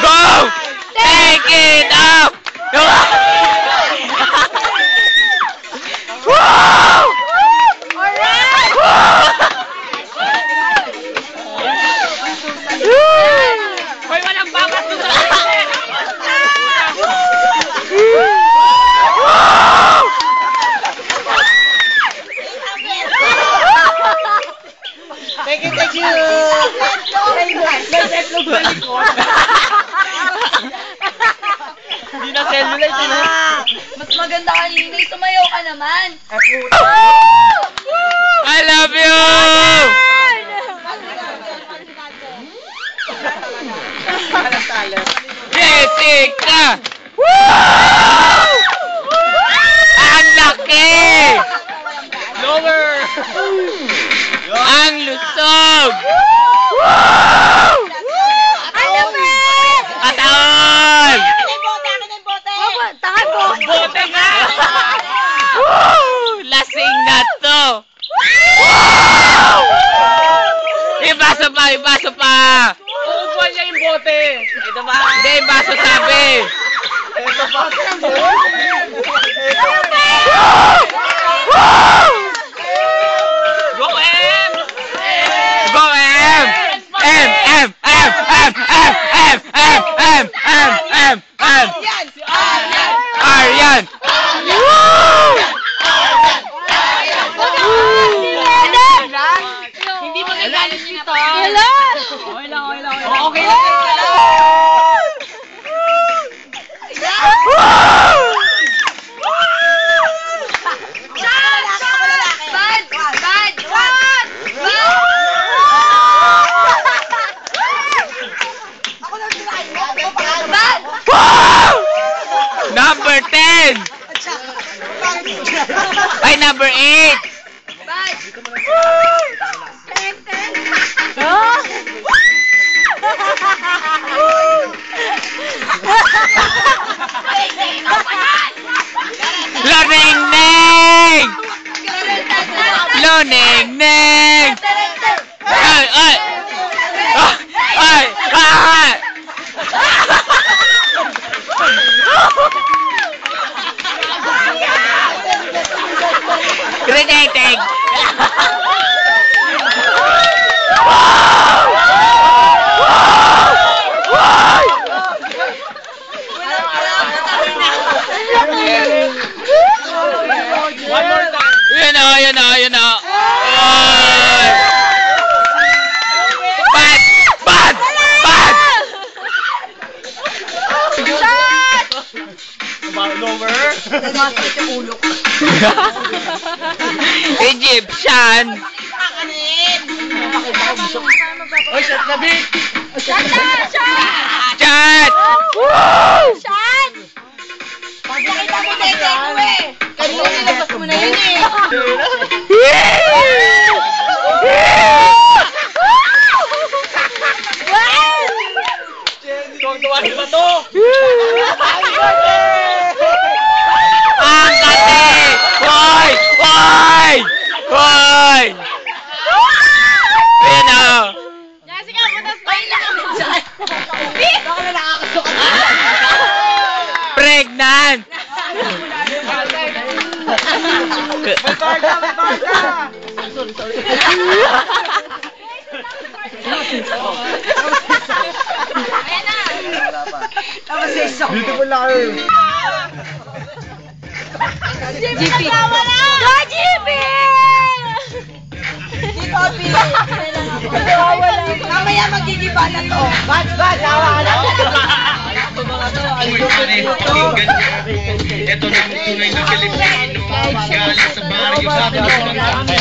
Go! Take it up! Woo! Alright! Hoy, walang bakat doon sa Thank you, thank you! May deadlock sa likod. Hindi na cellulite, yun ha? Mas maganda kanina, sumayaw ka naman. I love you! Jessica! Woo! Ang laki! Lower! Ang lusog! Ano ba? Katawan! Tangan mo! Bote nga! Woo! Lasing na to! Ibaso pa! Ibaso pa! Uupuan niya yung bote! Ito ba? Hindi, ibaso sabi! Ito ba? Go M! Go M! M! M! M! M! M! M! M! M! M! M! M! Aryan! Hindi mo nagalit dito. Hello! Okay lang, okay lang. Okay lang. Number 10! Ay, number 8! Loneng-neng! Loneng-neng! Ay! Ay! Ay! Ay! Grenading! One more time. Yun na, yun na, yun na. Bad! Bad! Bad! Lower. Egyptian! Oy, shot na big. Chat! Shan! Nakita mo na yung eh. Kanina nilabas mo na yun eh. Tuwang-tuwa ba to? Ang kati! Hoy! Hoy! Hoy! Yun na! Jessica, butas pa yun lang dyan. Baka na nakakasukat. Pregnant! May karga, may karga. Ayan na. Beautiful na kayo. GP! Go, GP! G-Copy! Mamaya magigiba na to. Bad, tawa ka lang. Ito na tunay na Pilipino, galing sa baryo sa